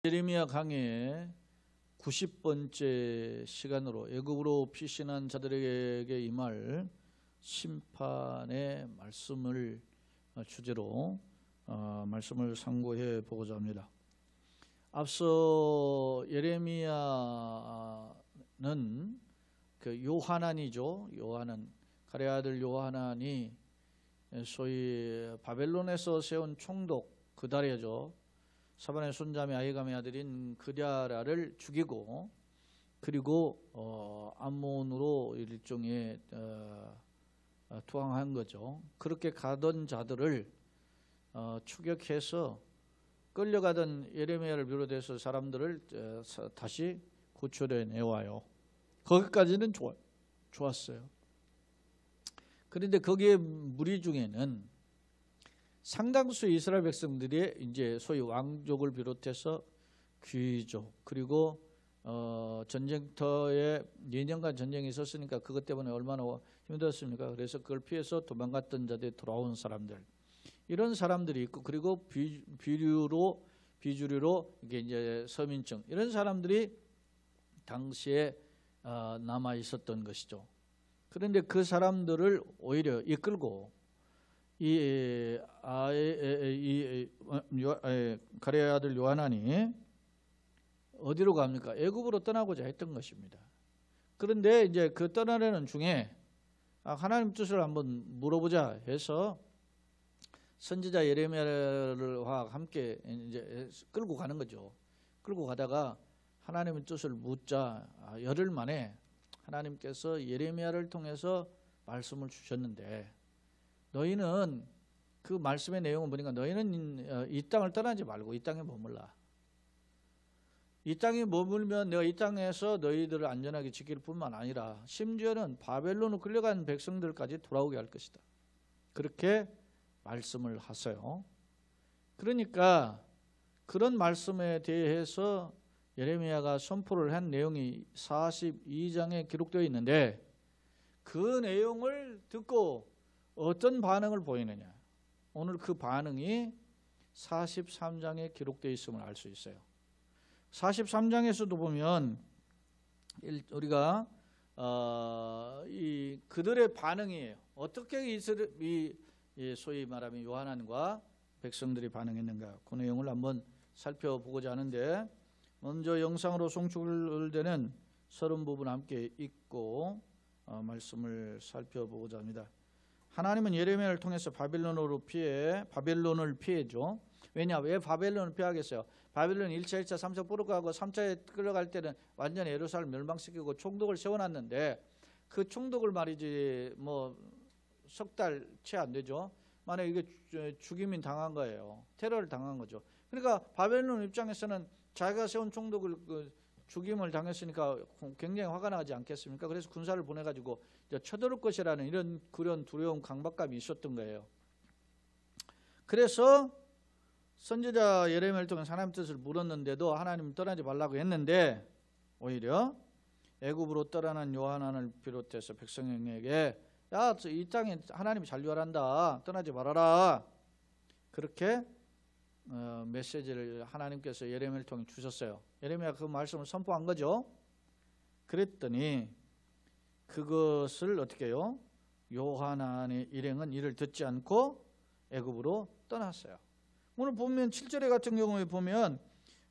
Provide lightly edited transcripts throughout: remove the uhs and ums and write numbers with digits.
예레미야 강의 90번째 시간으로 애굽으로 피신한 자들에게 임할 심판의 말씀을 주제로 말씀을 상고해 보고자 합니다. 앞서 예레미야는 그 요하난이죠. 요하난, 가레 아들 요하난이 소위 바벨론에서 세운 총독 그다랴죠. 사반의 손자매 아히감의 아들인 그랴라를 죽이고, 그리고 암몬으로 일종의 투항한 거죠. 그렇게 가던 자들을 추격해서 끌려가던 예레미야를 비롯해서 사람들을 다시 구출해 내와요. 거기까지는 좋았어요. 그런데 거기에 무리 중에는 상당수 이스라엘 백성들이 이제 소위 왕족을 비롯해서 귀족, 그리고 전쟁터에 2년간 전쟁이 있었으니까 그것 때문에 얼마나 힘들었습니까? 그래서 그걸 피해서 도망갔던 자들이 돌아온 사람들, 이런 사람들이 있고, 그리고 비주류로 이게 이제 서민층, 이런 사람들이 당시에 남아 있었던 것이죠. 그런데 그 사람들을 오히려 이끌고 가레 아들 요하난이 어디로 갑니까? 애굽으로 떠나고자 했던 것입니다. 그런데 이제 그 떠나려는 중에 하나님 뜻을 한번 물어보자 해서 선지자 예레미야와 함께 이제 끌고 가는 거죠. 끌고 가다가 하나님의 뜻을 묻자 열흘 만에 하나님께서 예레미야를 통해서 말씀을 주셨는데, 너희는 그 말씀의 내용은 보니까 너희는 이 땅을 떠나지 말고 이 땅에 머물라. 이 땅에 머물면 내가 이 땅에서 너희들을 안전하게 지킬 뿐만 아니라 심지어는 바벨론으로 끌려간 백성들까지 돌아오게 할 것이다. 그렇게 말씀을 하세요. 그러니까 그런 말씀에 대해서 예레미야가 선포를 한 내용이 42장에 기록되어 있는데, 그 내용을 듣고 어떤 반응을 보이느냐, 오늘 그 반응이 43장에 기록되어 있음을 알 수 있어요. 43장에서도 보면 우리가 그들의 반응이에요. 어떻게 소위 말하면 요하난과 백성들이 반응했는가, 그 내용을 한번 살펴보고자 하는데, 먼저 영상으로 송출되는 30부분 함께 읽고 말씀을 살펴보고자 합니다. 하나님은 예레미야를 통해서 바벨론을 피해죠. 왜냐? 왜 바벨론을 피하겠어요? 바벨론 1차, 2차, 3차 뿌르가고 3차에 끌어갈 때는 완전히 예루살렘 멸망시키고 총독을 세워놨는데, 그 총독을 말이지 뭐 석 달 채 안 되죠. 만약에 이게 죽임이 당한 거예요. 테러를 당한 거죠. 그러니까 바벨론 입장에서는 자기가 세운 총독을 죽임을 당했으니까 굉장히 화가 나지 않겠습니까? 그래서 군사를 보내가지고 쳐들을 것이라는 이런 그런 두려움, 강박감이 있었던 거예요. 그래서 선지자 예레미야를 통해 하나님 뜻을 물었는데도 하나님 떠나지 말라고 했는데, 오히려 애굽으로 떠나는 요하난을 비롯해서 백성에게 야, 이 땅에 하나님이 잔류하란다, 떠나지 말아라, 그렇게 메시지를 하나님께서 예레미야를 통해 주셨어요. 예레미야가 그 말씀을 선포한 거죠. 그랬더니 그것을 어떻게 해요? 요하난의 일행은 이를 듣지 않고 애굽으로 떠났어요. 오늘 보면 7절에 같은 경우에 보면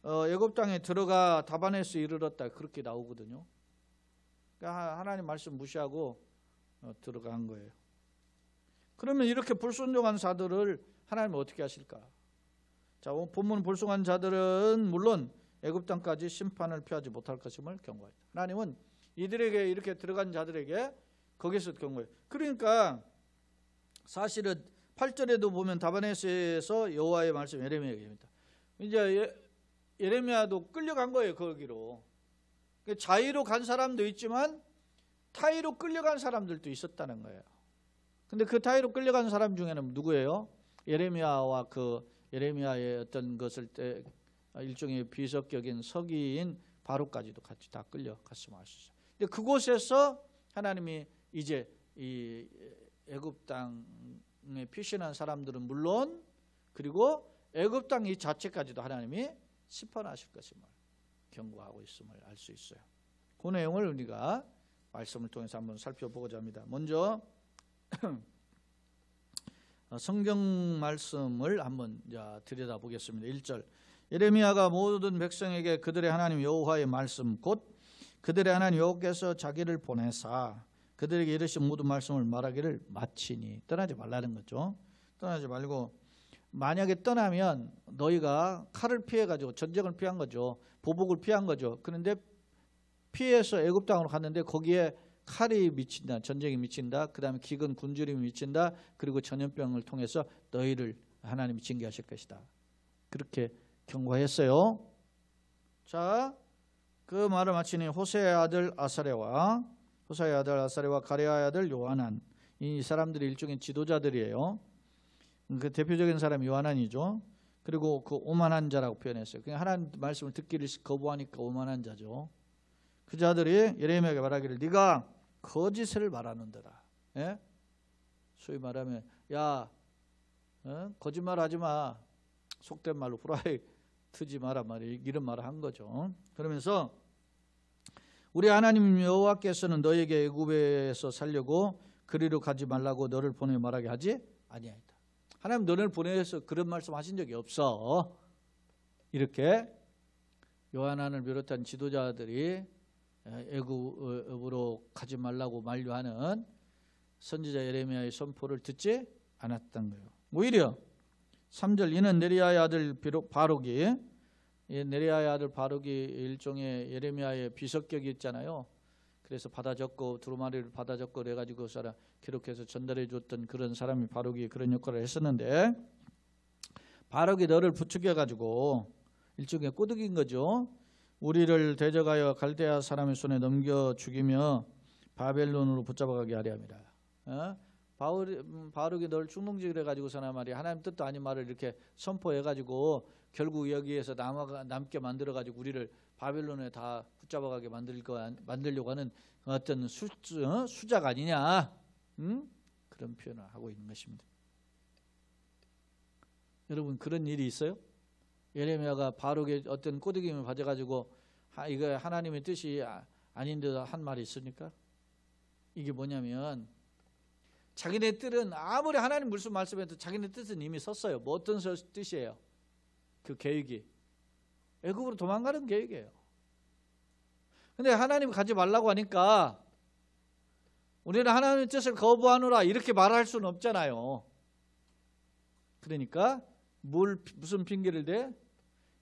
애굽 땅에 들어가 다바네스에 이르렀다, 그렇게 나오거든요. 그러니까 하나님 말씀 무시하고 들어간 거예요. 그러면 이렇게 불순종한 자들을 하나님은 어떻게 하실까? 자, 본문 불순종한 자들은 물론 애굽 땅까지 심판을 피하지 못할 것임을 경고했다. 하나님은 이들에게, 이렇게 들어간 자들에게 거기서 경고해요. 그러니까 사실은 8절에도 보면 다바네스에서 여호와의 말씀 예레미야에게입니다. 이제 예레미야도 끌려간 거예요, 거기로. 자의로 간 사람도 있지만 타의로 끌려간 사람들도 있었다는 거예요. 근데 그 타의로 끌려간 사람 중에는 누구예요? 예레미야와 그 예레미야의 어떤 것을 때 일종의 비석격인 서기인 바룩까지도 같이 다 끌려갔음을 알 수 있어요. 근데 그곳에서 하나님이 이제 이 애굽 땅에 피신한 사람들은 물론, 그리고 애굽 땅 이 자체까지도 하나님이 심판하실 것임을 경고하고 있음을 알 수 있어요. 그 내용을 우리가 말씀을 통해서 한번 살펴보고자 합니다. 먼저 성경 말씀을 한번 들여다보겠습니다. 1절 예레미야가 모든 백성에게 그들의 하나님 여호와의 말씀 곧 그들의 하나님 여호와께서 자기를 보내사 그들에게 이르신 모든 말씀을 말하기를 마치니 떠나지 말라는 거죠. 떠나지 말고 만약에 떠나면 너희가 칼을 피해가지고 전쟁을 피한 거죠. 보복을 피한 거죠. 그런데 피해서 애굽 땅으로 갔는데 거기에 칼이 미친다. 전쟁이 미친다. 그 다음에 기근 굶주림이 미친다. 그리고 전염병을 통해서 너희를 하나님이 징계하실 것이다. 그렇게 경고했어요. 자, 그 말을 마치니 호세의 아들 아사랴와 가레아의 아들 요하난, 이 사람들이 일종의 지도자들이에요. 그 대표적인 사람이 요하난이죠. 그리고 그 오만한 자라고 표현했어요. 그냥 하나님 말씀을 듣기를 거부하니까 오만한 자죠. 그 자들이 예레미야에게 말하기를 네가 거짓을 말하는도다. 예? 소위 말하면 야 거짓말하지 마. 속된 말로 후라이 트지 마라 말이 이런 말을 한 거죠. 그러면서 우리 하나님 여호와께서는 너에게 애굽에서 살려고 그리로 가지 말라고 너를 보내 말하게 하지 아니하였다. 하나님 너를 보내서 그런 말씀하신 적이 없어. 이렇게 요하난을 비롯한 지도자들이 애굽으로 가지 말라고 만류하는 선지자 예레미야의 선포를 듣지 않았던 거예요. 오히려 3절 이는 네리야의 아들 바룩이, 네리야의 아들 바룩이 일종의 예레미야의 비석격이 있잖아요. 그래서 받아 적고 두루마리를 받아 적고 그래가지고 기록해서 전달해 줬던 그런 사람이 바룩이 그런 역할을 했었는데, 바룩이 너를 부추겨가지고 일종의 꼬드긴 거죠. 우리를 대적하여 갈대아 사람의 손에 넘겨 죽이며 바벨론으로 붙잡아가게 하려 합니다. 바룩이 널 충동질을 해가지고서나 말이야 하나님 뜻도 아닌 말을 이렇게 선포해가지고 결국 여기에서 남게 만들어가지고 우리를 바벨론에 다 붙잡아가게 만들려고 하는 어떤 수작 아니냐, 그런 표현을 하고 있는 것입니다. 여러분 그런 일이 있어요? 예레미야가 바룩의 어떤 꼬드김을 받아가지고 이거 하나님의 뜻이 아닌데도 한 말이 있습니까? 이게 뭐냐면 자기네 뜻은 아무리 하나님 무슨 말씀해도 자기네 뜻은 이미 썼어요. 뭐 어떤 뜻이에요? 그 계획이 애굽으로 도망가는 계획이에요. 근데 하나님 가지 말라고 하니까 우리는 하나님의 뜻을 거부하노라 이렇게 말할 수는 없잖아요. 그러니까 무슨 핑계를 대?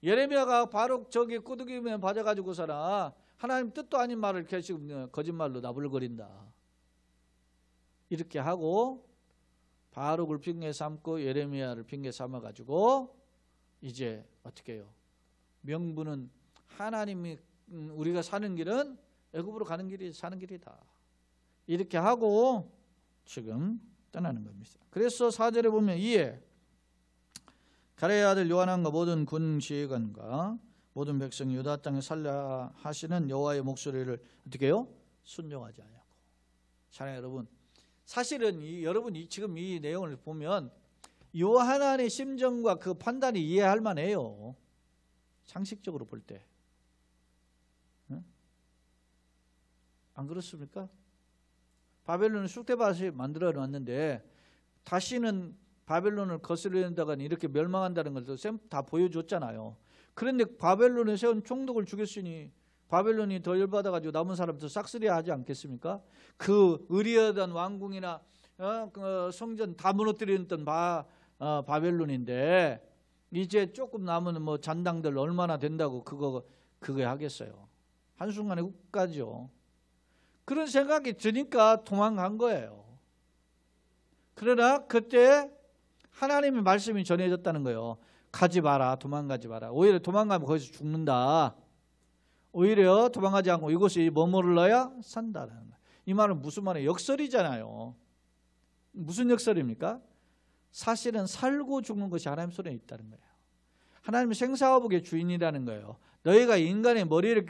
예레미야가 바로 저기 꼬드기면 받아가지고서나 하나님 뜻도 아닌 말을 계속 거짓말로 나불거린다. 이렇게 하고 바룩을 핑계 삼고 예레미야를 핑계 삼아가지고 이제 어떻게 해요? 명분은 하나님이 우리가 사는 길은 애굽으로 가는 길이 사는 길이다. 이렇게 하고 지금 떠나는 겁니다. 그래서 4절에 보면 이에 가레의 아들 요하난과 모든 군 지휘관과 모든 백성이 유다 땅에 살려 하시는 여호와의 목소리를 어떻게 해요? 순종하지 않냐고. 사랑하는 여러분, 사실은 여러분이 지금 이 내용을 보면 요하난의 심정과 그 판단이 이해할 만해요. 상식적으로 볼 때. 안 그렇습니까? 바벨론은 쑥대밭이 만들어 놨는데 다시는 바벨론을 거스른다거나 이렇게 멸망한다는 걸 다 보여줬잖아요. 그런데 바벨론에 세운 총독을 죽였으니 바벨론이 더 열받아가지고 남은 사람들 싹쓸이야 하지 않겠습니까? 그 의리하던 왕궁이나 그 성전 다 무너뜨렸던 바벨론인데 이제 조금 남은 뭐 잔당들 얼마나 된다고 그거 하겠어요. 한순간에 훅 가죠. 그런 생각이 드니까 도망간 거예요. 그러나 그때 하나님의 말씀이 전해졌다는 거예요. 가지 마라, 도망가지 마라. 오히려 도망가면 거기서 죽는다. 오히려 도망가지 않고 이곳에 머물러야 산다라는 거예요. 이 말은 무슨 말이에요? 역설이잖아요. 무슨 역설입니까? 사실은 살고 죽는 것이 하나님 손에 있다는 거예요. 하나님은 생사화복의 주인이라는 거예요. 너희가 인간의 머리를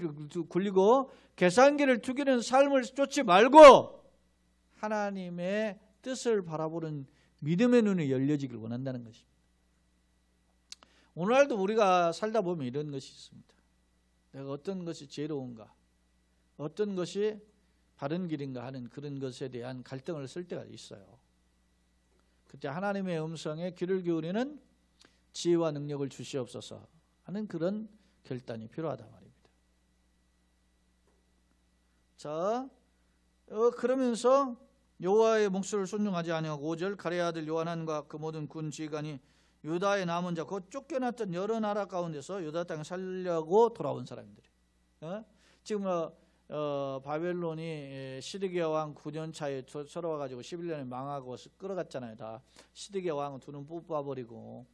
굴리고 계산기를 투기는 삶을 쫓지 말고 오늘날도 우리가 살다 보면 이런 것이 있습니다. 내가 어떤 것이 지혜로운가, 어떤 것이 바른 길인가 하는 그런 것에 대한 갈등을 쓸 때가 있어요. 그때 하나님의 음성에 귀를 기울이는 지혜와 능력을 주시옵소서 하는 그런 결단이 필요하다 말입니다. 자, 그러면서 여호와의 목소리를 순종하지 아니하고 5절 가레야 아들 요하난과 그 모든 군 지휘관이 유다의 남은 자, 그 쫓겨났던 여러 나라 가운데서 유다 땅에 살려고 돌아온 사람들이. 지금 바벨론이 시드기야 왕 9년 차에 서러워가지고 11년에 망하고 끌어갔잖아요. 다 시드기야 왕은 두 눈 뽑아버리고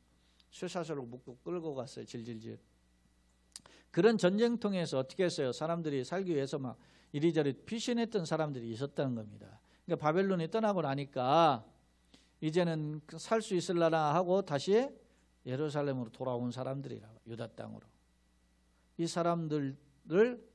쇠사슬로 묶고 끌고 갔어요. 질질질. 그런 전쟁통에서 어떻게 했어요? 사람들이 살기 위해서 막 이리저리 피신했던 사람들이 있었다는 겁니다. 그러니까 바벨론이 떠나고 나니까 이제는 살 수 있을라나 하고 다시 예루살렘으로 돌아온 사람들이라고, 유다 땅으로. 이 사람들을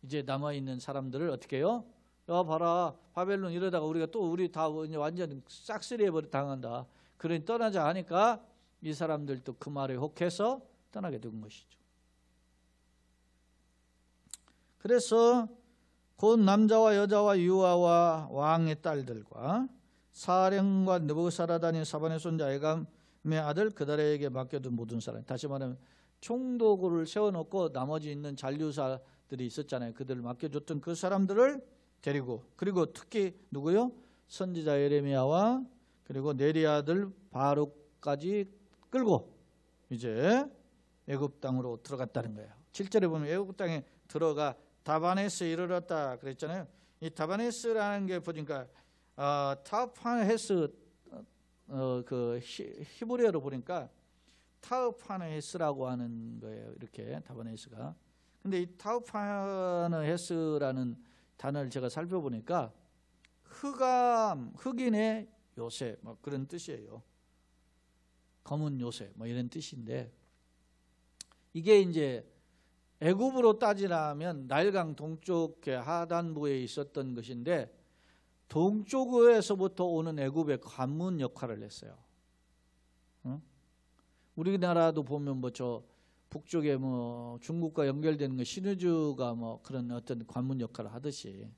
이제 남아있는 사람들을 어떻게 해요? 야 봐라, 바벨론 이러다가 우리 다 완전 싹쓸이해 버리 당한다. 그러니 떠나자 하니까 이 사람들도 그 말에 혹해서 떠나게 된 것이죠. 그래서 곧 남자와 여자와 유아와 왕의 딸들과 사령관 느부갓네살이 사반의 손자 에감의 아들 그다레에게 맡겨둔 모든 사람, 다시 말하면 총독을 세워놓고 나머지 있는 잔류사들이 있었잖아요. 그들을 맡겨줬던 그 사람들을 데리고, 그리고 특히 누구요? 선지자 예레미야와 그리고 네리 아들 바룩까지 끌고 이제 애굽 땅으로 들어갔다는 거예요. 7절에 보면 애굽 땅에 들어가 다바네스에 이르렀다 그랬잖아요. 이 다바네스라는 게 보니까 타흐파네헤스 그 히브리어로 보니까 타흐파네헤스라고 하는 거예요. 이렇게 다바네스가. 근데 이 타흐파네헤스라는 단어를 제가 살펴보니까 흑인의 요새 뭐 그런 뜻이에요. 검은 요새 뭐 이런 뜻인데, 이게 이제 애굽으로 따지라면 나일강 동쪽 하단부에 있었던 것인데, 동쪽에서부터 오는 애굽의 관문 역할을 했어요. 우리나라도 보면 뭐 저 북쪽에 뭐 중국과 연결되는 거 신우주가 뭐 그런 어떤 관문 역할을 하듯이,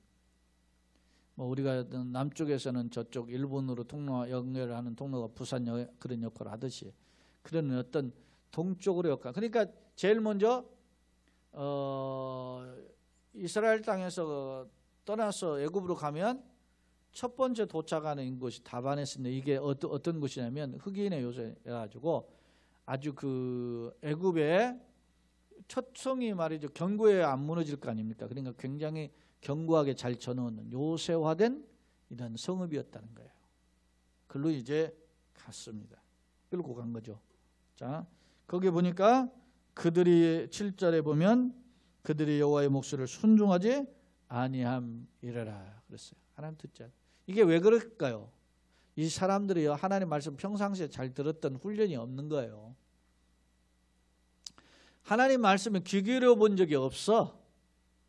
뭐 우리가 남쪽에서는 저쪽 일본으로 통로 연결하는 통로가 부산 그런 역할을 하듯이 그런 어떤 동쪽으로 역할. 그러니까 제일 먼저 이스라엘 땅에서 떠나서 애굽으로 가면 첫 번째 도착하는 곳이 다바네스인데, 이게 어떤 곳이냐면 흑인의 요새여가지고 아주 그 애굽의 첫 성이 말이죠. 견고해 안 무너질 거 아닙니까? 그러니까 굉장히 견고하게 잘 져놓는 요새화된 이런 성읍이었다는 거예요. 글로 이제 갔습니다. 끌고 간 거죠. 자, 거기 보니까 그들이 7절에 보면 그들이 여호와의 목소리를 순종하지 아니함이라라 그랬어요. 하나님 듣지 않아요. 이게 왜 그럴까요? 이 사람들이 하나님 말씀 평상시에 잘 들었던 훈련이 없는 거예요. 하나님 말씀에 귀 기울여 본 적이 없어.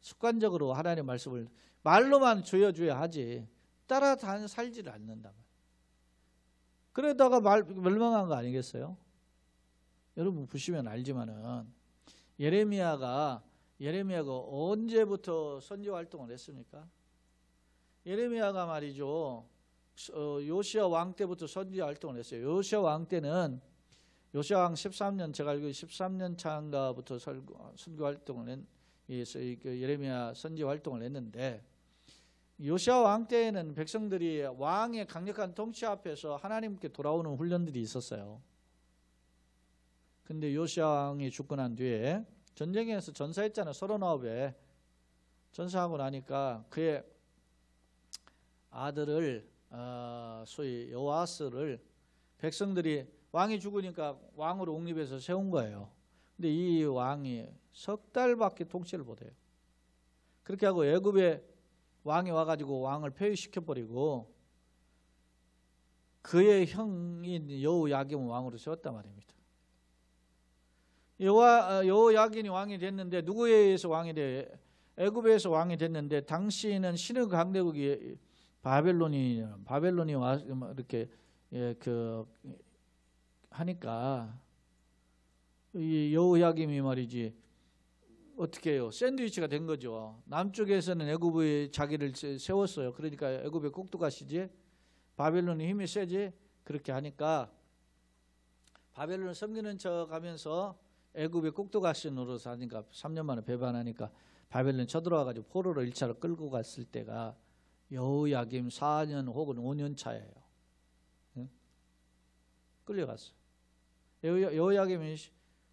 습관적으로 하나님 말씀을 말로만 조여줘야 하지 따라 살지를 않는다. 그러다가 멸망한 거 아니겠어요? 여러분 보시면 알지만은 예레미야가 언제부터 선지 활동을 했습니까? 예레미야가 말이죠. 요시야 왕 때부터 선지 활동을 했어요. 요시야 왕 때는 요시야 왕 13년, 제가 알기로 13년 차인가부터 선교 활동을 예레미야 선지 활동을 했는데, 요시야 왕 때에는 백성들이 왕의 강력한 통치 앞에서 하나님께 돌아오는 훈련들이 있었어요. 근데 요시야 왕이 죽고 난 뒤에 전쟁에서 전사했잖아요. 39에 전사하고 나니까 그의 아들을 소위 여호아스를 백성들이, 왕이 죽으니까 왕으로 옹립해서 세운 거예요. 근데 이 왕이 석 달밖에 통치를 못해요. 그렇게 하고 애굽에 왕이 와가지고 왕을 폐위시켜버리고 그의 형인 여호야김을 왕으로 세웠단 말입니다. 여호야김이 왕이 됐는데 누구에 의해서 왕이 돼? 애굽에서 왕이 됐는데, 당시에는 신의 강대국이 바벨론이 와 이렇게 하니까 이 여호야김이 말이지 어떻게 해요? 샌드위치가 된 거죠. 남쪽에서는 애굽에 자기를 세웠어요. 그러니까 애굽에 꼭두가시지, 바벨론이 힘이 세지. 그렇게 하니까 바벨론을 섬기는 척 하면서 애굽의 꼭두가시 노릇을 하니까 3년 만에 배반하니까 바벨론 쳐들어와가지고 포로로 1차로 끌고 갔을 때가 여호야김 4년 혹은 5년 차예요. 응? 끌려갔어요. 여호야김이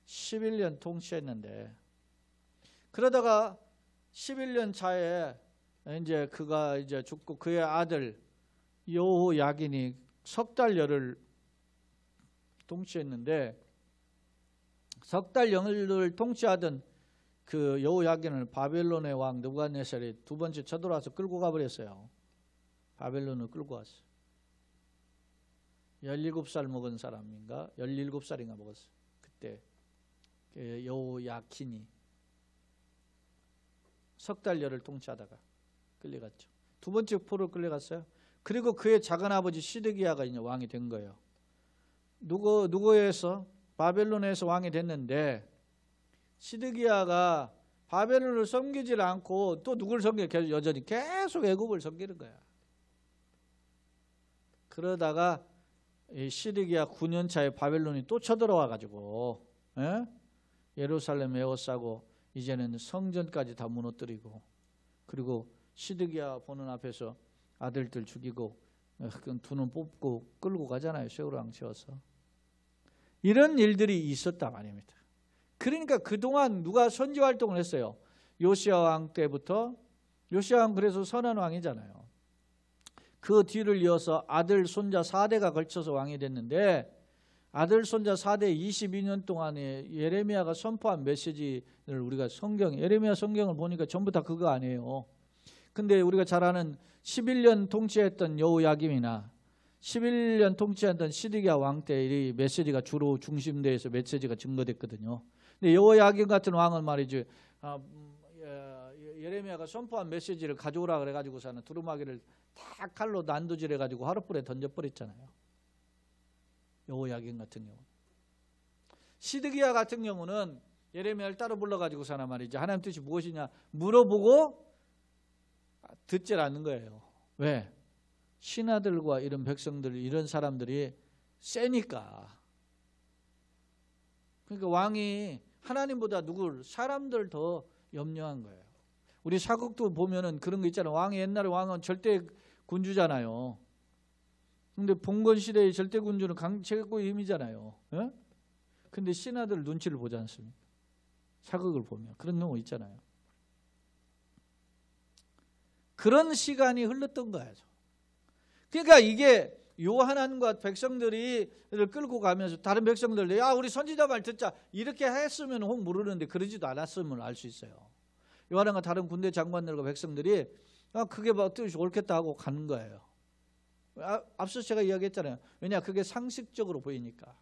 11년 통치했는데, 그러다가 11년 차에 이제 그가 이제 죽고 그의 아들 여호야긴이 석 달여를 통치했는데, 석 달여를 통치하던 그 여호야긴을 바벨론의 왕 느부갓네살이 두 번째 쳐들어와서 끌고 가버렸어요. 바벨론을 끌고 왔어요. 17살 먹은 사람인가 17살인가 먹었어요. 그때 여호야킨이 석 달여를 통치하다가 끌려갔죠. 두 번째 포로를 끌려갔어요. 그리고 그의 작은 아버지 시드기야가 이제 왕이 된 거예요. 누구에서? 바벨론에서 왕이 됐는데, 시드기야가 바벨론을 섬기질 않고 또 누구를 섬겨? 여전히 계속 애굽을 섬기는 거야. 그러다가 이 시드기야 9년 차에 바벨론이 또 쳐들어와 가지고 예루살렘 에워싸고 이제는 성전까지 다 무너뜨리고, 그리고 시드기야 보는 앞에서 아들들 죽이고 두 눈 뽑고 끌고 가잖아요. 세월왕 세워서. 이런 일들이 있었단 말입니다. 그러니까 그동안 누가 선지 활동을 했어요? 요시야 왕 때부터. 요시야 왕 그래서 선한 왕이잖아요. 그 뒤를 이어서 아들 손자 4대가 걸쳐서 왕이 됐는데, 아들 손자 4대 22년 동안에 예레미야가 선포한 메시지를 우리가 예레미야 성경을 보니까 전부 다 그거 아니에요. 근데 우리가 잘 아는 11년 통치했던 여호야김이나 11년 통치했던 시드기야 왕 때 이 메시지가 주로 중심돼서 메시지가 증거됐거든요. 근데 여호야김 같은 왕은 말이죠, 예레미야가 선포한 메시지를 가져오라 그래가지고서는 두루마기를 다 칼로 난도질해가지고 하룻불에 던져버렸잖아요. 여호야김 같은 경우. 시드기야 같은 경우는 예레미야를 따로 불러가지고서는 말이죠, 하나님 뜻이 무엇이냐 물어보고 듣질 않는 거예요. 왜? 신하들과 이런 백성들, 이런 사람들이 세니까. 그러니까 왕이 하나님보다 사람들 더 염려한 거예요. 우리 사극도 보면은 그런 거 있잖아요. 왕이 옛날에 왕은 절대 군주잖아요. 근데 봉건 시대의 절대 군주는 최고의 힘이잖아요. 예? 근데 신하들 눈치를 보지 않습니까? 사극을 보면 그런 경우 있잖아요. 그런 시간이 흘렀던 거예요. 그러니까 이게 요한안과 백성들이 끌고 가면서 다른 백성들, 야 우리 선지자 말 듣자 이렇게 했으면 혹 모르는데 그러지도 않았음을 알 수 있어요. 요한안과 다른 군대 장관들과 백성들이 그게 뭐 뜻이 옳겠다 하고 가는 거예요. 앞서 제가 이야기했잖아요. 왜냐, 그게 상식적으로 보이니까,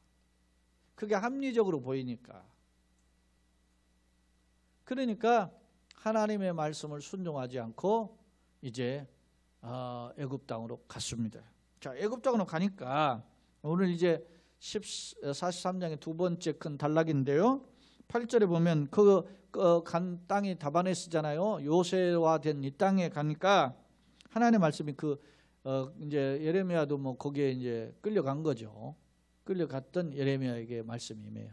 그게 합리적으로 보이니까. 그러니까 하나님의 말씀을 순종하지 않고 이제 애굽 땅으로 갔습니다. 자, 애굽 땅으로 가니까 오늘 이제 43장의 두 번째 큰 단락인데요. 8절에 보면 간 땅이 다바네스잖아요. 요새화된 이 땅에 가니까 하나님의 말씀이 이제 예레미야도 뭐 거기에 이제 끌려간 거죠. 끌려갔던 예레미야에게 말씀이 임해요.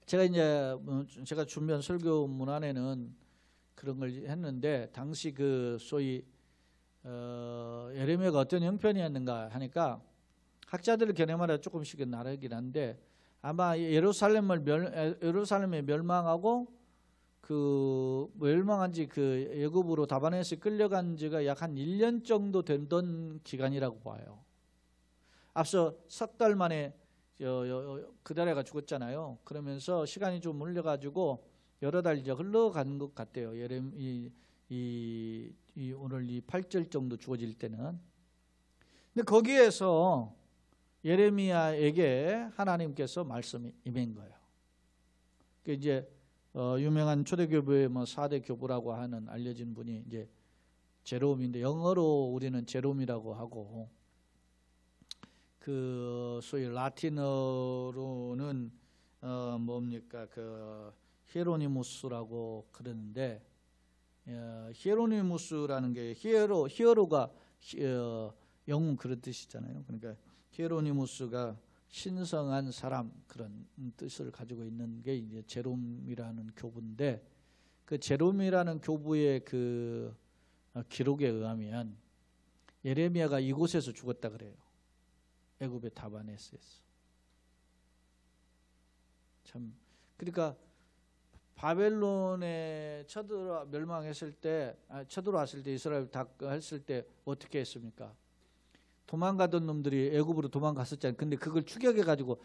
제가 준비한 설교문 안에는 그런 걸 했는데, 당시 소위 예레미야가 어떤 형편이었는가 하니까 학자들의 견해마다 조금씩 다르긴 한데, 아마 예루살렘이 멸망하고 멸망한 지 애굽으로 다바네스에 끌려간 지가 약 한 1년 정도 되던 기간이라고 봐요. 앞서 석 달 만에 그다레가 죽었잖아요. 그러면서 시간이 좀 흘려가지고 여러 달 이제 흘러간 것 같아요. 오늘 이 8절 정도 주어질 때는. 근데 거기에서 예레미야에게 하나님께서 말씀이 임한 거예요. 이제 유명한 초대교부의 4대 교부라고 하는 알려진 분이 이제 제롬인데, 영어로 우리는 제롬이라고 하고, 소위 라틴어로는 뭡니까 그 히에로니무스라고 그러는데 히에로니무스라는 게 히어로가 영웅 그런 뜻이잖아요. 그러니까 히에로니무스가 신성한 사람 그런 뜻을 가지고 있는 게 이제 제롬이라는 교부인데 그 제롬이라는 교부의 그 기록에 의하면 예레미야가 이곳에서 죽었다 그래요. 애굽의 다바네스에서. 참 그러니까 바벨론에 멸망했을 때 쳐들어왔을 때 이스라엘 다 했을 때 어떻게 했습니까? 도망가던 놈들이 애굽으로 도망갔었잖아요. 근데 그걸 추격해 가지고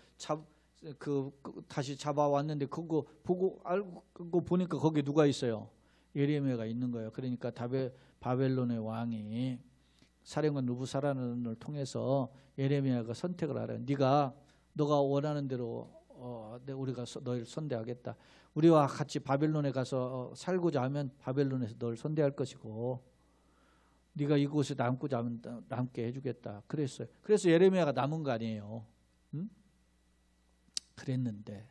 다시 잡아왔는데 그거 보고 알고 보니까 거기 누가 있어요? 예레미야가 있는 거예요. 그러니까 바벨론의 왕이 사령관 느부사라단을 통해서 예레미야가 선택을 하래요. 너가 원하는 대로 우리가 너를 선대하겠다. 우리와 같이 바벨론에 가서 살고자 하면 바벨론에서 너를 선대할 것이고 네가 이곳에 남고자 하면 남게 해주겠다. 그랬어요. 그래서 예레미야가 남은 거 아니에요. 응? 그랬는데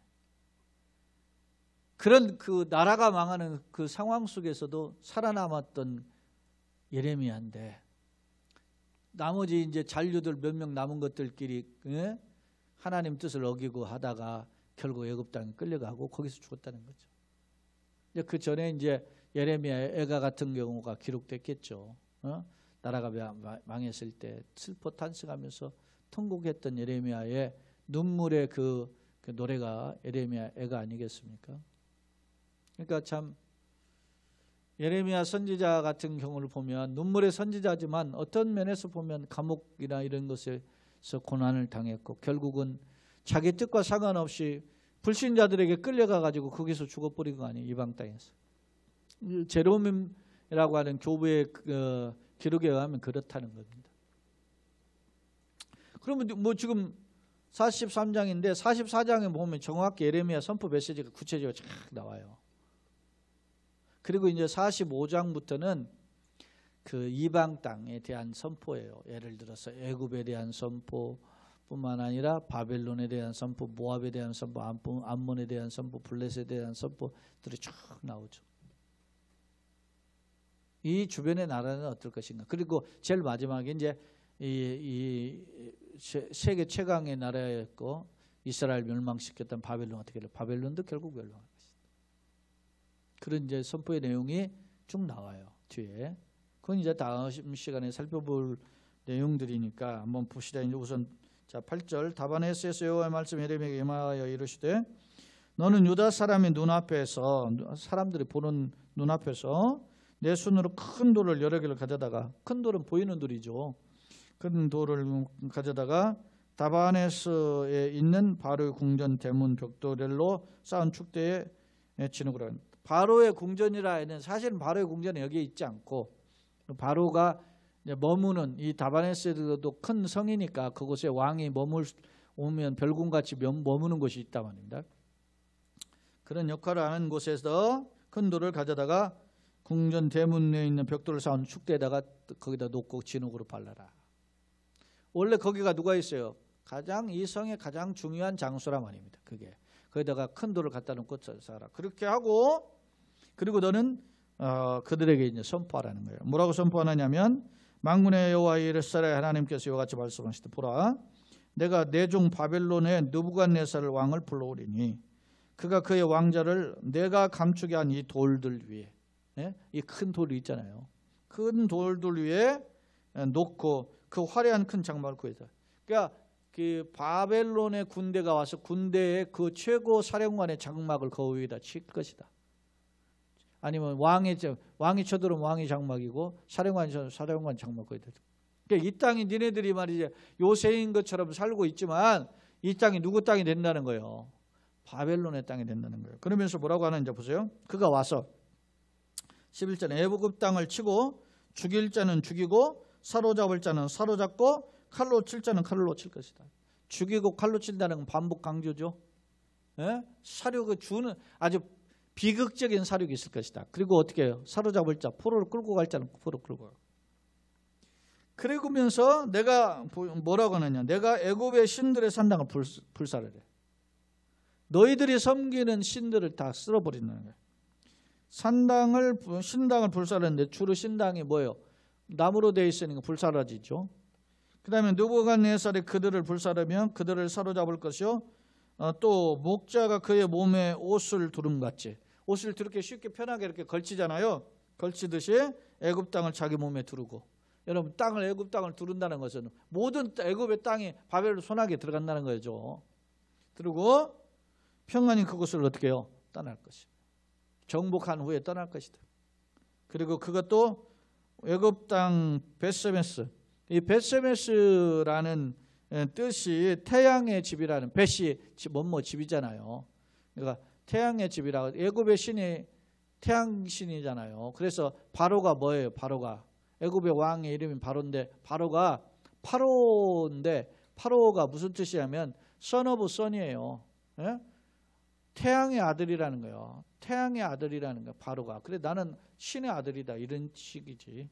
그런 그 나라가 망하는 그 상황 속에서도 살아남았던 예레미야인데 나머지 이제 잔류들 몇 명 남은 것들끼리 하나님 뜻을 어기고 하다가 결국 애굽 땅에 끌려가고 거기서 죽었다는 거죠. 그 전에 이제 예레미야의 애가 같은 경우가 기록됐겠죠. 나라가 망했을 때 슬퍼 탄식하면서 통곡했던 예레미야의 눈물의 그 노래가 예레미야 애가 아니겠습니까? 그러니까 참 예레미야 선지자 같은 경우를 보면 눈물의 선지자지만 어떤 면에서 보면 감옥이나 이런 것에서 고난을 당했고 결국은 자기 뜻과 상관없이 불신자들에게 끌려가 가지고 거기서 죽어버린 거 아니에요. 이방 땅에서. 제롬이라고 하는 교부의 기록에 의하면 그렇다는 겁니다. 그러면 뭐 지금 43장인데 44장에 보면 정확히 예레미야 선포 메시지가 구체적으로 쫙 나와요. 그리고 이제 45장부터는 그 이방 땅에 대한 선포예요. 예를 들어서 애굽에 대한 선포뿐만 아니라 바벨론에 대한 선포, 모압에 대한 선포, 암몬에 대한 선포, 블레셋에 대한 선포들이 쫙 나오죠. 이 주변의 나라는 어떨 것인가. 그리고 제일 마지막에 이제 이 세계 최강의 나라였고 이스라엘 멸망시켰던 바벨론 어떻게 해요? 바벨론도 결국 멸망할 것이다. 그런 이제 선포의 내용이 쭉 나와요. 뒤에. 그건 이제 다음 시간에 살펴볼 내용들이니까 한번 봅시다. 이제 우선 자 8절 다바네스에서 여호와의 말씀 예레미야에게 임하여 이르시되 너는 유다 사람의 눈앞에서 사람들이 보는 눈앞에서 내 손으로 큰 돌을 여러 개를 가져다가 큰 돌은 보이는 돌이죠. 큰 돌을 가져다가 다바네스에 있는 바로의 궁전 대문 벽돌로 쌓은 축대에 치누으라. 바로의 궁전이라 하는 사실은 바로의 궁전은 여기에 있지 않고 바로가 이제 머무는 이 다바네스에도 큰 성이니까 그곳에 왕이 오면 별궁같이 머무는 곳이 있단 말입니다. 그런 역할을 하는 곳에서 큰 돌을 가져다가 궁전 대문에 있는 벽돌을 쌓은 축대에다가 거기다 놓고 진흙으로 발라라. 원래 거기가 누가 있어요? 이 성의 가장 중요한 장소란 말입니다. 그게 거기다가 큰 돌을 갖다 놓고 쌓아라. 그렇게 하고 그리고 너는 그들에게 이제 선포하라는 거예요. 뭐라고 선포하느냐면 만군의 여호와 이스라엘 하나님께서 이와 같이 말씀하시되 보라 내가 내 종 바벨론의 느부갓네살 왕을 불러오리니 그가 그의 왕자를 내가 감추게 한 이 돌들 위에 이 큰 돌이 있잖아요. 큰 돌들 위에 놓고 그 화려한 큰 장막을 구해다. 그러니까 그 바벨론의 군대가 와서 군대의 그 최고 사령관의 장막을 그 위에다 칠 것이다. 아니면 왕이 쳐들어오면 왕의 장막이고 사령관 장막 거기다. 그러니까 이 땅이 니네들이 말이죠 요새인 것처럼 살고 있지만 이 땅이 누구 땅이 된다는 거예요. 바벨론의 땅이 된다는 거예요. 그러면서 뭐라고 하는지 보세요. 그가 와서 11절에 애굽 땅을 치고 죽일 자는 죽이고 사로잡을 자는 사로잡고 칼로 칠 자는 칼로 칠 것이다. 죽이고 칼로 친다는 건 반복 강조죠. 사륙을 주는 아주 비극적인 사륙이 있을 것이다. 그리고 어떻게 해요? 사로잡을 자, 포로를 끌고 갈 자는 포로 끌고 가고. 그러면서 내가 뭐라고 하느냐? 내가 애굽의 신들의 산당을 불사를 해. 너희들이 섬기는 신들을 다 쓸어버린다는 거예요. 신당을 불사르는데 주로 신당이 뭐예요? 나무로 되어 있으니까 불사라지죠. 그 다음에 느부갓네살이 그들을 불사르면 그들을 사로잡을 것이요. 또 목자가 그의 몸에 옷을 두름같이, 옷을 이렇게 쉽게 편하게 이렇게 걸치잖아요. 걸치듯이 애굽 땅을 자기 몸에 두르고, 여러분 애굽 땅을 두른다는 것은 모든 애굽의 땅이 바벨론 손아귀에 들어간다는 거죠. 그리고 평안히 그곳을 어떻게 해요? 떠날 것이다. 정복한 후에 떠날 것이다. 그리고 그것도 애굽 땅 벳세메스, 이 벳세메스라는 뜻이 태양의 집이라는, 벳이 뭐뭐 집이잖아요. 그러니까 태양의 집이라고, 애굽의 신이 태양 신이잖아요. 그래서 바로가 뭐예요? 바로가 애굽의 왕의 이름이 바로인데, 바로가 무슨 뜻이냐면 son of son이에요. 예? 태양의 아들이라는 거예요. 태양의 아들이라는 거예요. 바로가. 그래 나는 신의 아들이다 이런 식이지.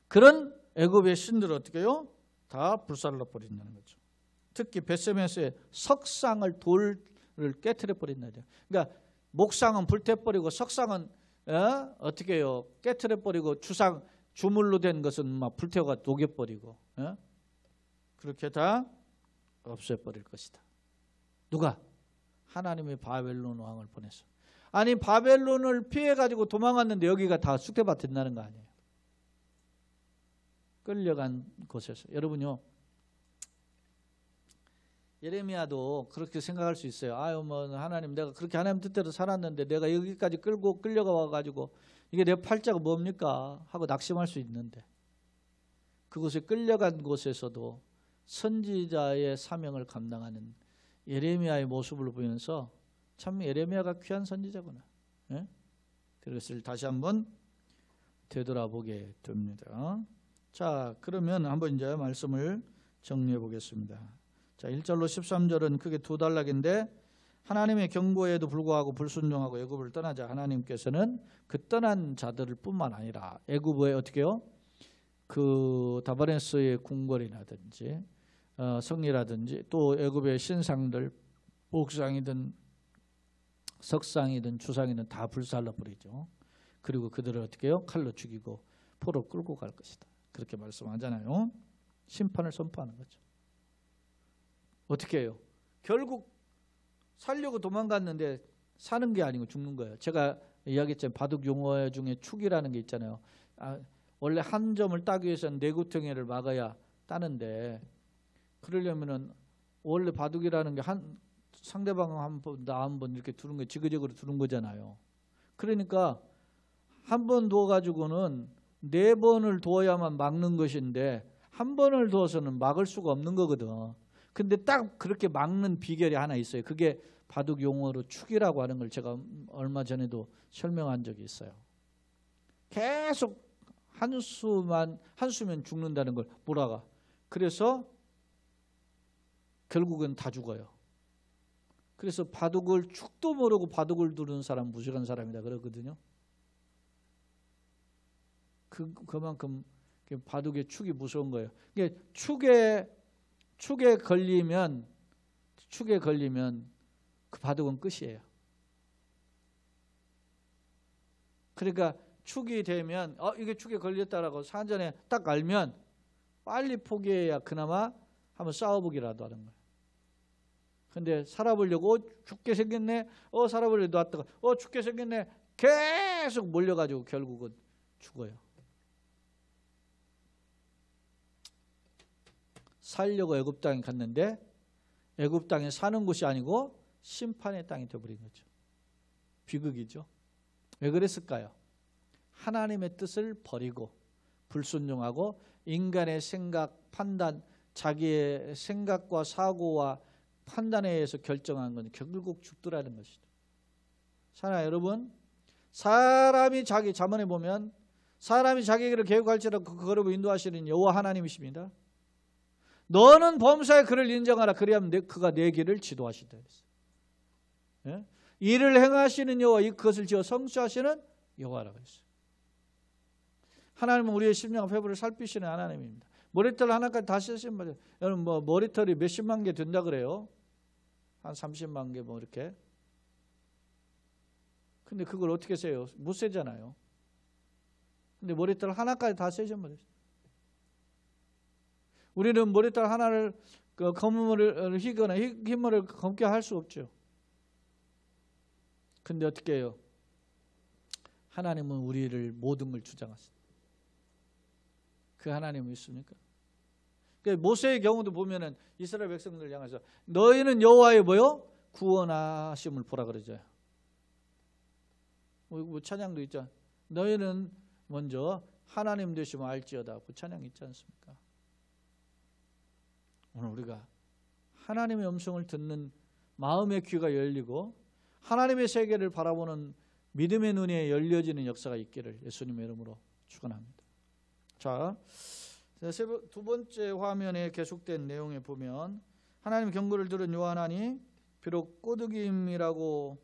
그런 애굽의 신들을 어떻게 해요? 다 불살라 버린다는 거죠. 특히 벳세메스의 석상을, 돌을 깨트려 버린다는 거죠. 그러니까 목상은 불태버리고 석상은 어떻게 해요? 깨트려 버리고 주물로 된 것은 막 불태워가 녹여버리고 그렇게 다 없애버릴 것이다. 누가? 하나님이 바벨론 왕을 보내서. 아니 바벨론을 피해가지고 도망갔는데 여기가 다 쑥대밭 된다는 거 아니에요. 끌려간 곳에서. 여러분요, 예레미야도 그렇게 생각할 수 있어요. 아유 뭐 하나님, 내가 그렇게 하나님 뜻대로 살았는데 내가 여기까지 끌려가 와가지고 이게 내 팔자가 뭡니까 하고 낙심할 수 있는데, 그곳에 끌려간 곳에서도 선지자의 사명을 감당하는 예레미야의 모습을 보면서 참 예레미야가 귀한 선지자구나. 예? 그것을 다시 한번 되돌아보게 됩니다. 자, 그러면 한번 이제 말씀을 정리해 보겠습니다. 자, 1절로 13절은 크게 두 단락인데, 하나님의 경고에도 불구하고 불순종하고 애굽을 떠나자 하나님께서는 그 떠난 자들을 뿐만 아니라 애굽의 어떻게 해요? 그 다바네스의 궁궐이라든지 성리라든지 또 애굽의 신상들, 목상이든 석상이든 주상이든 다 불살라 버리죠. 그리고 그들을 어떻게 해요? 칼로 죽이고 포로 끌고 갈 것이다. 그렇게 말씀하잖아요. 심판을 선포하는 거죠. 어떻게 해요? 결국 살려고 도망갔는데 사는 게 아니고 죽는 거예요. 제가 이야기했잖아요. 바둑 용어 중에 축이라는 게 있잖아요. 원래 한 점을 따기 위해서는 내구통해를 막아야 따는데, 그러려면은 원래 바둑이라는 게 상대방 한 번, 나 한 번 이렇게 두는 거, 지그재그로 두는 거잖아요. 그러니까 한 번 두어가지고는 4번을 두어야만 막는 것인데 한 번을 두어서는 막을 수가 없는 거거든. 근데 딱 그렇게 막는 비결이 하나 있어요. 그게 바둑 용어로 축이라고 하는 걸 제가 얼마 전에도 설명한 적이 있어요. 계속 한 수면 죽는다는 걸 몰아가. 그래서 결국은 다 죽어요. 그래서 바둑을 축도 모르고 바둑을 두는 사람 무식한 사람이다 그러거든요. 그만큼 바둑의 축이 무서운 거예요. 이게 축에 걸리면 그 바둑은 끝이에요. 그러니까 축이 되면 이게 축에 걸렸다라고 사전에 딱 알면 빨리 포기해야 그나마 한번 싸워보기라도 하는 거예요. 근데 살아보려고 죽게 생겼네. 살아보려고 놨다가 죽게 생겼네. 계속 몰려가지고 결국은 죽어요. 살려고 애굽 땅에 갔는데 애굽 땅에 사는 곳이 아니고 심판의 땅이 되어버린 거죠. 비극이죠. 왜 그랬을까요? 하나님의 뜻을 버리고 불순종하고 인간의 생각, 판단, 자기의 생각과 사고와 판단에 의해서 결정한 건 결국 죽더라는 것이죠. 사랑하는 여러분, 사람이 자문에 보면 사람이 자기에게를 계획할지라도 그 걸음을 인도하시는 여호와 하나님이십니다. 너는 범사에 그를 인정하라. 그리하면 그가 내 길을 지도하시다. 예? 이를 행하시는 여호와, 그것을 지어 성취하시는 여호와라고 했어요. 하나님은 우리의 심령과 회부를 살피시는 하나님입니다. 머리털 하나까지 다 쓰시면 말이에요. 여러분 머리털이 몇십만 개 된다 그래요. 한 30만 개 뭐 이렇게. 근데 그걸 어떻게 세요? 못 세잖아요. 근데 머리털 하나까지 다 세셔버렸어요. 우리는 머리털 하나를 검을 휘거나 흰머리를 검게 할 수 없죠. 근데 어떻게 해요? 하나님은 우리를 모든 걸 주장하십니다. 그 하나님은 있습니까? 모세의 경우도 보면은 이스라엘 백성들 향해서 너희는 여호와의 뭐요? 구원하심을 보라 그러죠. 뭐 찬양도 있잖아. 너희는 먼저 하나님 되심을 알지어다. 그 찬양 있지 않습니까? 오늘 우리가 하나님의 음성을 듣는 마음의 귀가 열리고 하나님의 세계를 바라보는 믿음의 눈이 열려지는 역사가 있기를 예수님의 이름으로 축원합니다. 자, 두 번째 화면에 계속된 내용에 보면 하나님의 경고를 들은 요한이 비록 꼬드김이라고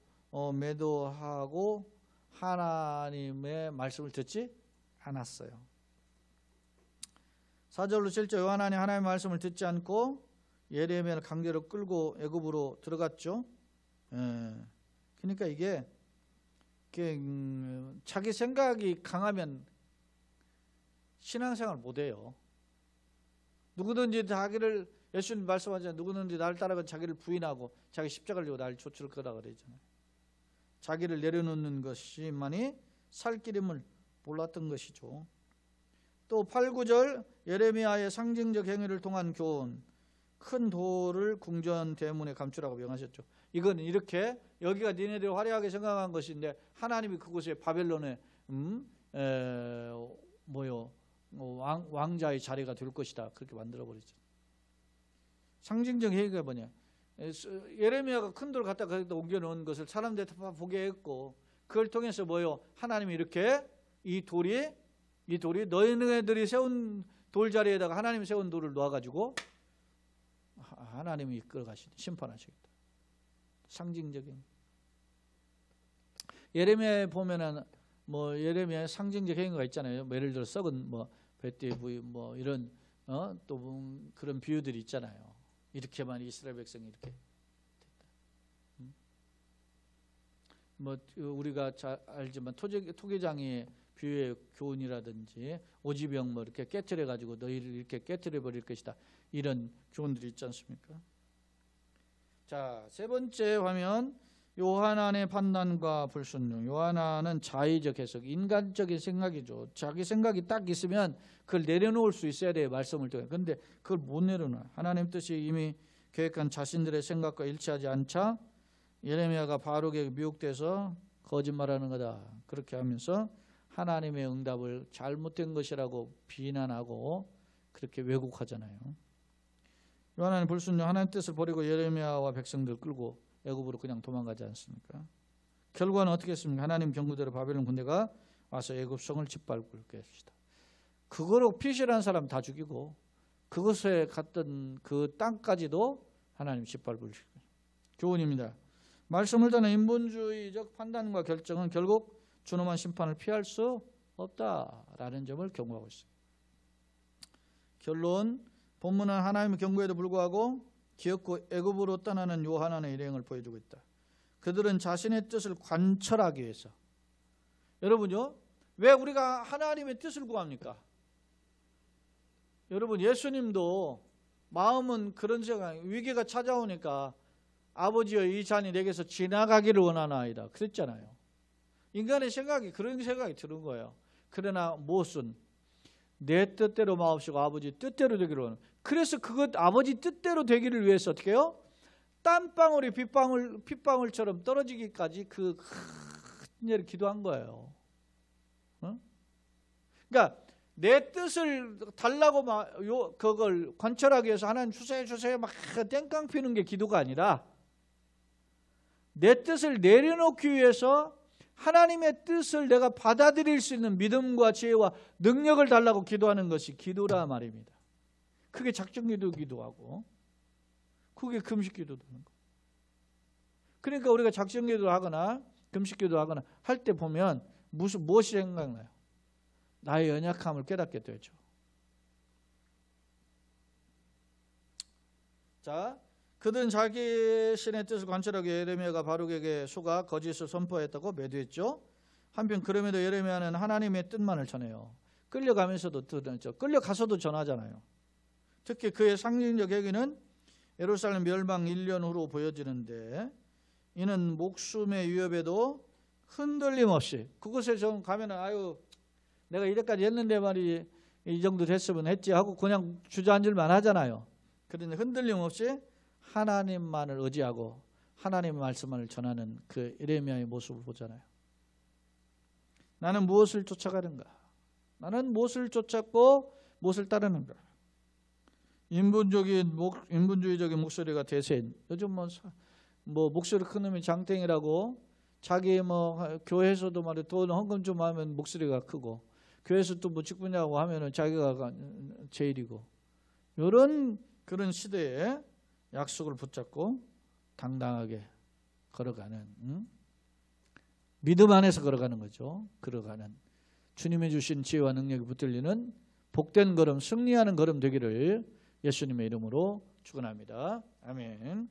매도하고 하나님의 말씀을 듣지 않았어요. 4절로 7절 요한이 하나님의 말씀을 듣지 않고 예레미야를 강제로 끌고 애굽으로 들어갔죠. 그러니까 이게 자기 생각이 강하면 신앙생활 못해요. 누구든지 자기를 예수님 말씀하잖아요. 누구든지 나를 따라가 자기를 부인하고 자기 십자가를 지고 나를 쫓을 거라 그러잖아요. 자기를 내려놓는 것이만이 살 길임을 몰랐던 것이죠. 또 8, 9절 예레미야의 상징적 행위를 통한 교훈, 큰 돌을 궁전 대문에 감추라고 명하셨죠. 이건 이렇게 여기가 니네들이 화려하게 생각한 것인데 하나님이 그곳에 바벨론의 왕자의 자리가 될 것이다. 그렇게 만들어버리죠. 상징적 행위가 뭐냐? 예레미야가 큰 돌을 갖다 거기다 옮겨놓은 것을 사람들이 다 보게 했고 그걸 통해서 하나님이 이렇게 이 돌이 너희들이 세운 돌자리에다가 하나님이 세운 돌을 놓아가지고 하나님이 이끌어 가시니 심판하시겠다. 상징적인. 예레미야에 보면은 예레미야의 상징적 행위가 있잖아요. 예를 들어 썩은 뱃띠 부위 이런 또 그런 비유들이 있잖아요. 이렇게만 이스라엘 백성이 이렇게 됐다. 우리가 잘 알지만 토기장의 비유의 교훈이라든지 오지병 이렇게 깨트려 가지고 너희를 이렇게 깨트려 버릴 것이다. 이런 교훈들이 있지 않습니까? 자, 세 번째 화면 요한안의 판단과 불순종. 요한안은 자의적 해석, 인간적인 생각이죠. 자기 생각이 딱 있으면 그걸 내려놓을 수 있어야 돼요. 말씀을 통해. 그런데 그걸 못 내려놔. 하나님 뜻이 이미 계획한 자신들의 생각과 일치하지 않자 예레미야가 바룩에게 미혹돼서 거짓말하는 거다. 그렇게 하면서 하나님의 응답을 잘못된 것이라고 비난하고 그렇게 왜곡하잖아요. 요한안의 불순종, 하나님 뜻을 버리고 예레미야와 백성들 끌고 애굽으로 그냥 도망가지 않습니까? 결과는 어떻게 했습니까? 하나님 경고대로 바벨론 군대가 와서 애굽 성을 짓밟을 것이다. 그거로 피실한 사람 다 죽이고 그것에 갔던 그 땅까지도 하나님 짓밟을 것이다. 교훈입니다. 말씀을 따는 인본주의적 판단과 결정은 결국 준엄한 심판을 피할 수 없다라는 점을 경고하고 있습니다. 결론, 본문은 하나님의 경고에도 불구하고 기어코 애굽으로 떠나는 요한안의 일행을 보여주고 있다. 그들은 자신의 뜻을 관철하기 위해서. 여러분요, 왜 우리가 하나님의 뜻을 구합니까? 여러분, 예수님도 마음은 그런 생각, 위기가 찾아오니까 아버지여 이 잔이 내게서 지나가기를 원하나이다 그랬잖아요. 인간의 생각이 그런 생각이 드는 거예요. 그러나 무엇은 내 뜻대로 마옵시고 아버지 뜻대로 되기를 원합니다. 그래서 그것 아버지 뜻대로 되기를 위해서 어떻게 해요? 땀방울이 핏방울처럼 떨어지기까지 그 큰 일을 기도한 거예요. 그러니까 내 뜻을 달라고 그걸 관철하기 위해서 하나님 주세요 막 땡깡 피는 게 기도가 아니라 내 뜻을 내려놓기 위해서 하나님의 뜻을 내가 받아들일 수 있는 믿음과 지혜와 능력을 달라고 기도하는 것이 기도라 말입니다. 그게 작정기도 기도하고 그게 금식기도도 하는 거예요. 그러니까 우리가 작정기도 하거나 금식기도 하거나 할 때 보면 무엇이 생각나요? 나의 연약함을 깨닫게 되죠. 자, 그들은 자기 신의 뜻을 관철하기 예레미야가 바룩에게 수가 거짓을 선포했다고 매도했죠. 한편 그럼에도 예레미야는 하나님의 뜻만을 전해요. 끌려가면서도 들었죠. 끌려가서도 전하잖아요. 특히 그의 상징적 얘기는 예루살렘 멸망 1년 후로 보여지는데 이는 목숨의 위협에도 흔들림 없이 그곳에 좀 가면은 아유 내가 이때까지 했는데 말이지 이 정도 됐으면 했지 하고 그냥 주저앉을만 하잖아요. 그런데 흔들림 없이 하나님만을 의지하고 하나님의 말씀만을 전하는 그 예레미야의 모습을 보잖아요. 나는 무엇을 쫓아가는가? 나는 무엇을 쫓았고 무엇을 따르는가? 인본주의적인 목소리가 대세인 요즘 뭐 목소리 큰 놈이 장땡이라고 자기 뭐 교회에서도 말이야 돈 헌금 좀 하면 목소리가 크고 교회에서 또 뭐 직분이라고 하면은 자기가 제일이고 이런 그런 시대에 약속을 붙잡고 당당하게 걸어가는 믿음 안에서 걸어가는 거죠. 걸어가는 주님이 주신 지혜와 능력이 붙들리는 복된 걸음 승리하는 걸음 되기를 예수님의 이름으로 축원합니다. 아멘.